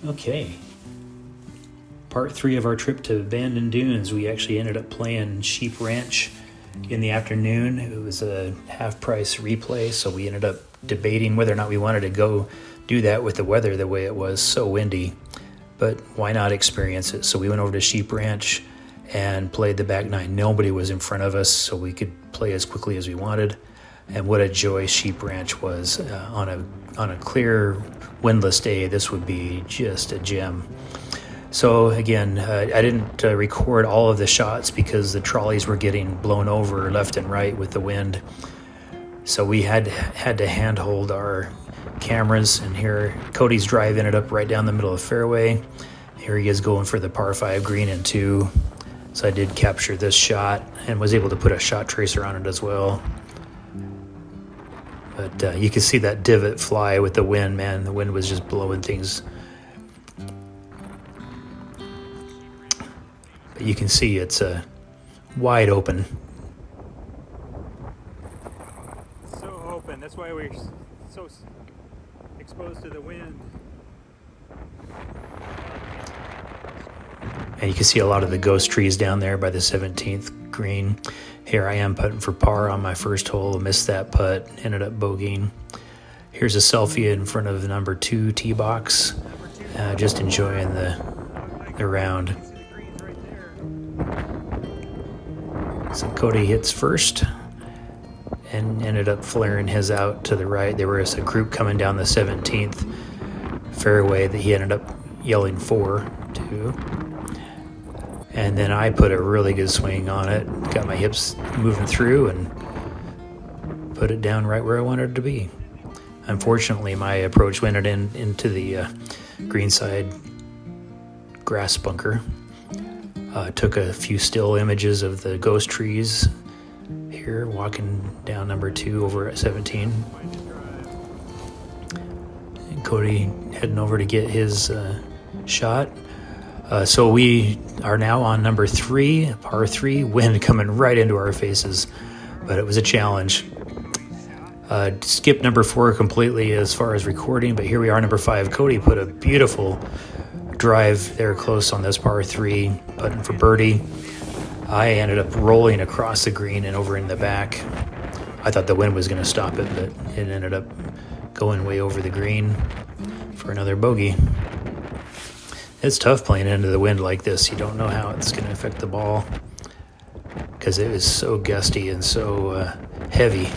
Okay. Part 3 of our trip to Bandon Dunes. We actually ended up playing Sheep Ranch in the afternoon. It was a half-price replay, so we ended up debating whether or not we wanted to go do that with the weather the way it was, so windy. But why not experience it? So we went over to Sheep Ranch and played the back nine. Nobody was in front of us, so we could play as quickly as we wanted. And what a joy Sheep Ranch was. On a clear, windless day, this would be just a gem. So again, I didn't record all of the shots because the trolleys were getting blown over left and right with the wind. So we had to handhold our cameras, and here Cody's drive ended up right down the middle of the fairway. Here he is going for the par 5 green and 2. So I did capture this shot and was able to put a shot tracer on it as well. But you can see that divot fly with the wind, man. The wind was just blowing things. But you can see it's wide open. So open. That's why we're so exposed to the wind. And you can see a lot of the ghost trees down there by the 17th green. Here I am putting for par on my first hole. Missed that putt. Ended up bogeying. Here's a selfie in front of the number 2 tee box. Just enjoying the round. So Cody hits first and ended up flaring his out to the right. There was a group coming down the 17th fairway that he ended up yelling for too. And then I put a really good swing on it, got my hips moving through and put it down right where I wanted it to be. Unfortunately, my approach went into the greenside grass bunker. Took a few still images of the ghost trees here, walking down number 2 over at 17. And Cody heading over to get his shot. So we are now on number 3, par 3, wind coming right into our faces, but it was a challenge. Skipped number 4 completely as far as recording, but here we are, number 5. Cody put a beautiful drive there close on this par 3, putting for birdie. I ended up rolling across the green and over in the back. I thought the wind was going to stop it, but it ended up going way over the green for another bogey. It's tough playing into the wind like this. You don't know how it's going to affect the ball because it is so gusty and so heavy.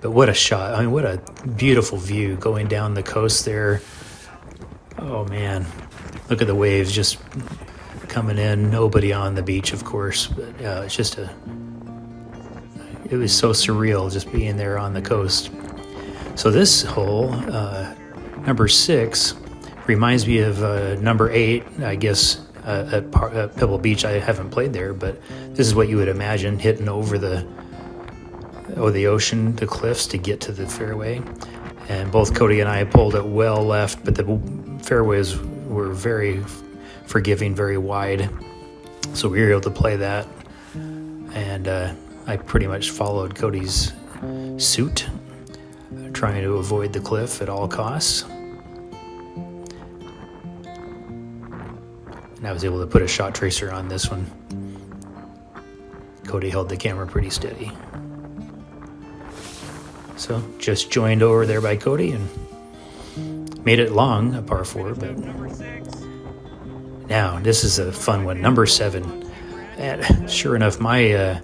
But what a shot. I mean, what a beautiful view going down the coast there. Oh, man. Look at the waves just coming in. Nobody on the beach, of course. But it's just it was so surreal just being there on the coast. So this hole, number 6, reminds me of number 8, I guess, at Pebble Beach. I haven't played there, but this is what you would imagine, hitting over the ocean, the cliffs to get to the fairway. And both Cody and I pulled it well left, but the fairways were very forgiving, very wide. So we were able to play that. And I pretty much followed Cody's suit, trying to avoid the cliff at all costs. And I was able to put a shot tracer on this one. Cody held the camera pretty steady. So just joined over there by Cody and made it long, a par 4. But now this is a fun one, number 7. And sure enough, my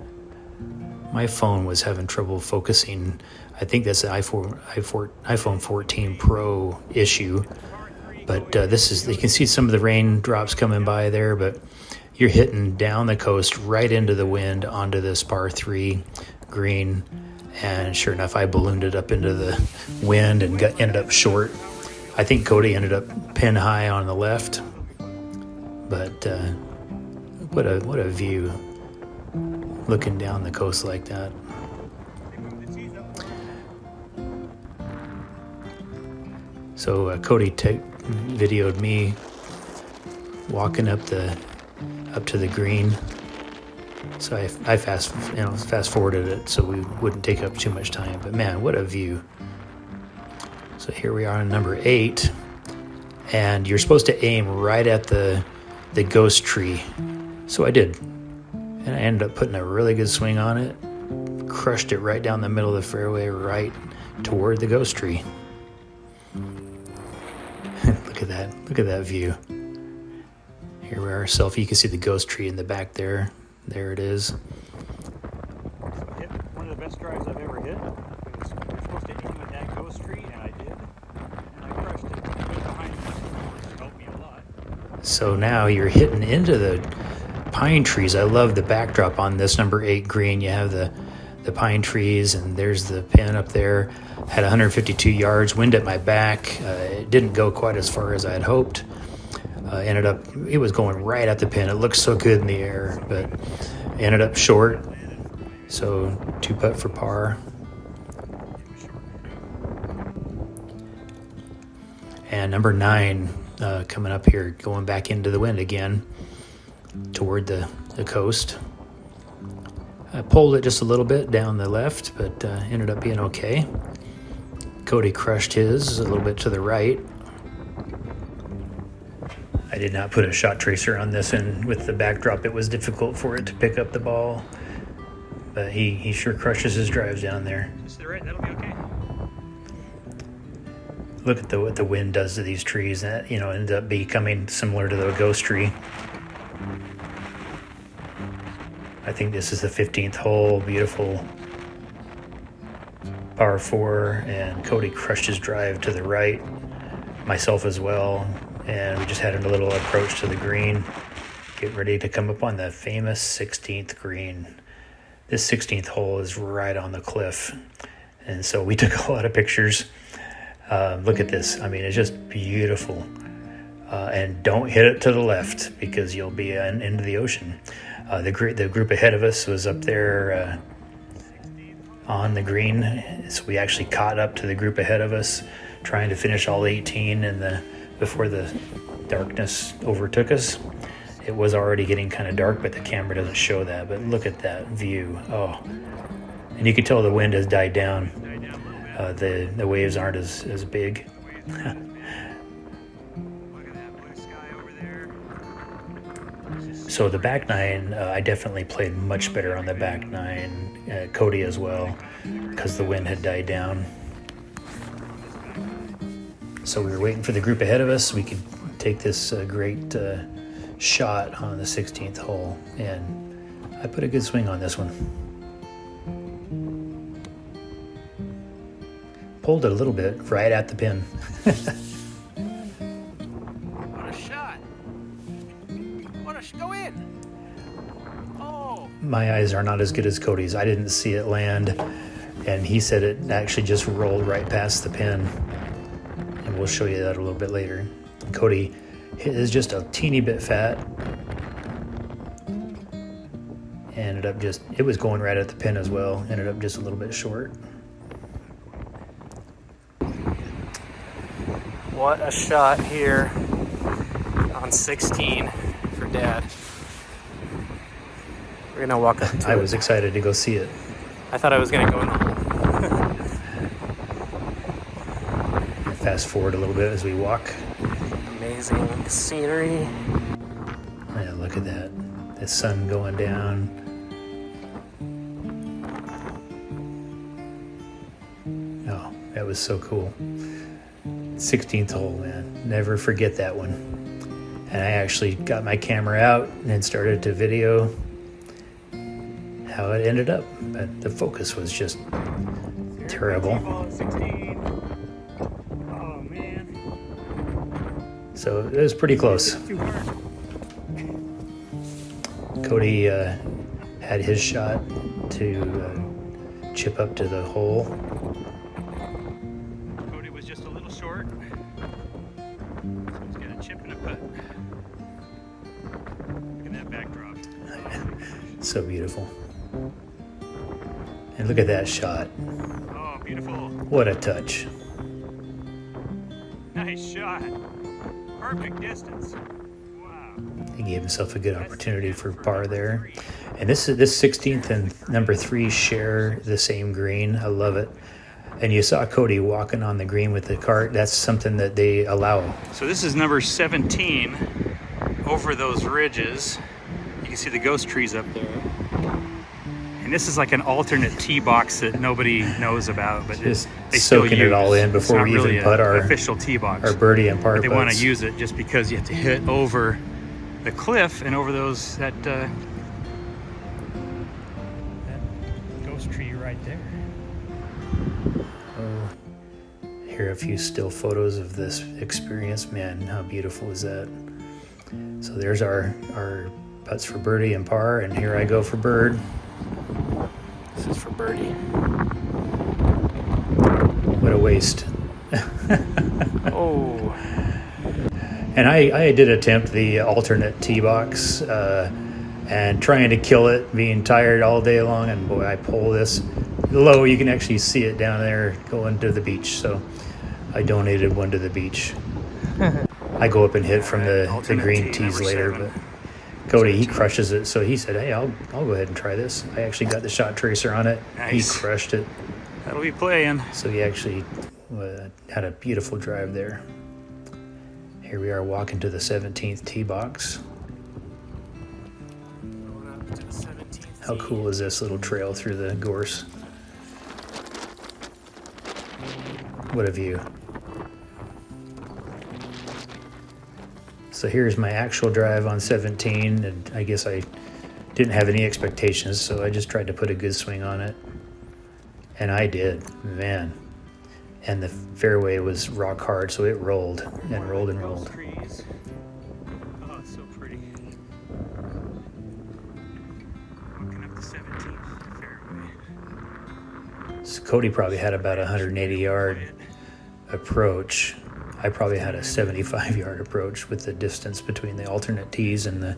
phone was having trouble focusing. I think that's an iPhone 14 Pro issue. But this is, you can see some of the raindrops coming by there, but you're hitting down the coast right into the wind onto this par 3 green. And sure enough, I ballooned it up into the wind and ended up short. I think Cody ended up pin high on the left. But what a view, looking down the coast like that. So Cody videoed me walking up to the green. So I fast forwarded it so we wouldn't take up too much time. But man, what a view! So here we are on number 8. and you're supposed to aim right at the ghost tree. So I did, and I ended up putting a really good swing on it. Crushed it right down the middle of the fairway, right toward the ghost tree. Look at that view. Here we are, selfie. You can see the ghost tree in the back there. There it is. I hit one of the best drives I've ever hit. You're supposed to aim at that ghost tree, and I did. And I crushed it behind me, which helped me a lot. So now you're hitting into the pine trees. I love the backdrop on this number 8 green. You have the pine trees, and there's the pin up there. Had 152 yards, wind at my back. It didn't go quite as far as I had hoped. It was going right at the pin. It looked so good in the air, but ended up short. So 2 putt for par. And number 9 coming up here, going back into the wind again toward the coast. I pulled it just a little bit down the left, but ended up being okay. Cody crushed his a little bit to the right. I did not put a shot tracer on this, and with the backdrop, it was difficult for it to pick up the ball. But he sure crushes his drives down there. Just to the right, that'll be okay. Look at what the wind does to these trees. That ends up becoming similar to the ghost tree. I think this is the 15th hole. Beautiful par 4, and Cody crushed his drive to the right, myself as well, and we just had a little approach to the green, get ready to come up on the famous 16th green. This 16th hole is right on the cliff, and so we took a lot of pictures. Look at this. I mean, it's just beautiful. And don't hit it to the left, because you'll be into the ocean. The group ahead of us was up there on the green, so we actually caught up to the group ahead of us, trying to finish all 18 before the darkness overtook us. It was already getting kind of dark, but the camera doesn't show that. But look at that view. Oh, and you can tell the wind has died down. The waves aren't as big. So the back 9, I definitely played much better on the back 9. Cody as well, because the wind had died down. So we were waiting for the group ahead of us. We could take this great shot on the 16th hole, and I put a good swing on this one. Pulled it a little bit right at the pin. What a shot! Go in! Oh! My eyes are not as good as Cody's. I didn't see it land, and he said it actually just rolled right past the pin. And we'll show you that a little bit later. Cody is just a teeny bit fat. It was going right at the pin as well. Ended up just a little bit short. What a shot here on 16 for Dad. We're gonna walk up to I it. was excited to go see it. I thought I was gonna go in the hole. Fast forward a little bit as we walk. Amazing scenery. Yeah, look at that. The sun going down. Oh, that was so cool. 16th hole, man. Never forget that one. And I actually got my camera out and started to video how it ended up. But the focus was just terrible. Ball at 16. Oh, man. So it was pretty close. Too hard. Cody had his shot to chip up to the hole. Cody was just a little short. So he's got a chip and a putt. Look at that backdrop. So beautiful. And look at that shot. Oh, beautiful. What a touch. Nice shot. Perfect distance. Wow. He gave himself a good opportunity for par there. And this 16th and number 3 share the same green. I love it. And you saw Cody walking on the green with the cart. That's something that they allow. So this is number 17 over those ridges. You can see the ghost trees up there. And this is like an alternate tee box that nobody knows about, but Just they still soaking use. it all in before It's we not really even putt an our official tee box. Our birdie and par But they want putts. to use it just because you have to hit over the cliff and over that ghost tree right there. Oh, here are a few still photos of this experience. Man, how beautiful is that? So there's our putts for birdie and par, and here I go for bird. This is for birdie. What a waste. Oh. And I did attempt the alternate tee box and trying to kill it, being tired all day long, and boy, I pull this low. You can actually see it down there going to the beach, so I donated one to the beach. I go up and hit from the green tees later, but Cody, he crushes it, so he said, hey, I'll go ahead and try this. I actually got the shot tracer on it. Nice. He crushed it. That'll be playing. So he actually had a beautiful drive there. Here we are walking to the 17th tee box. Going up to the 17th. How cool is this little trail through the gorse? What a view. So here's my actual drive on 17, and I guess I didn't have any expectations, so I just tried to put a good swing on it. And I did, man. And the fairway was rock hard, so it rolled and rolled and rolled. Trees. Oh, it's so pretty. Walking up the 17th fairway. So Cody probably had about a 180-yard approach. I probably had a 75-yard approach with the distance between the alternate tees and the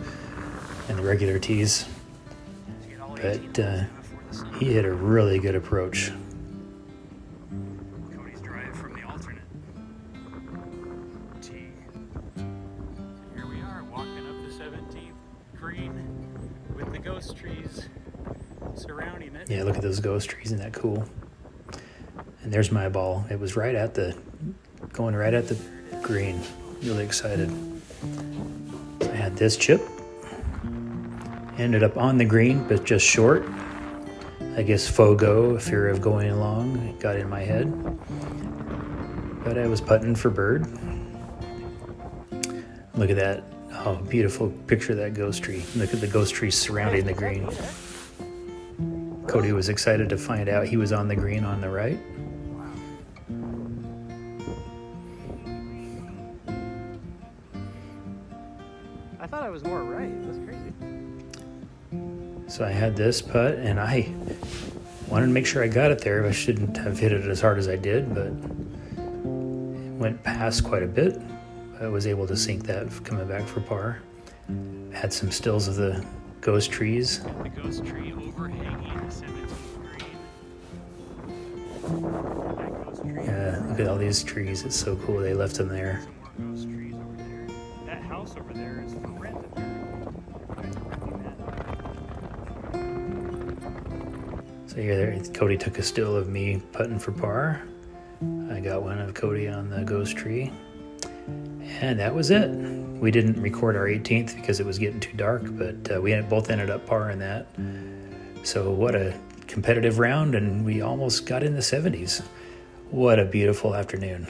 regular tees. But he hit a really good approach. Cody's drive from the alternate tee. Here we are walking up the 17th green with the ghost trees surrounding it. Yeah, look at those ghost trees. Isn't that cool? And there's my ball. It was going right at the green. Really excited. I had this chip. Ended up on the green, but just short. I guess FOGO, fear of going along, got in my head. But I was putting for bird. Look at that. Oh, beautiful picture of that ghost tree. Look at the ghost tree surrounding the green. Cody was excited to find out he was on the green on the right. I thought I was more right. That's crazy. So I had this putt, and I wanted to make sure I got it there. I shouldn't have hit it as hard as I did, but it went past quite a bit. I was able to sink that coming back for par. Had some stills of the ghost trees. The ghost tree overhanging the 17th green. That ghost tree. Yeah, look at all these trees. It's so cool they left them there. Some more ghost trees over there. That house over there is for rent. So here, there, Cody took a still of me putting for par. I got one of Cody on the ghost tree. And that was it. We didn't record our 18th because it was getting too dark, but we both ended up par in that. So what a competitive round, and we almost got in the 70s. What a beautiful afternoon.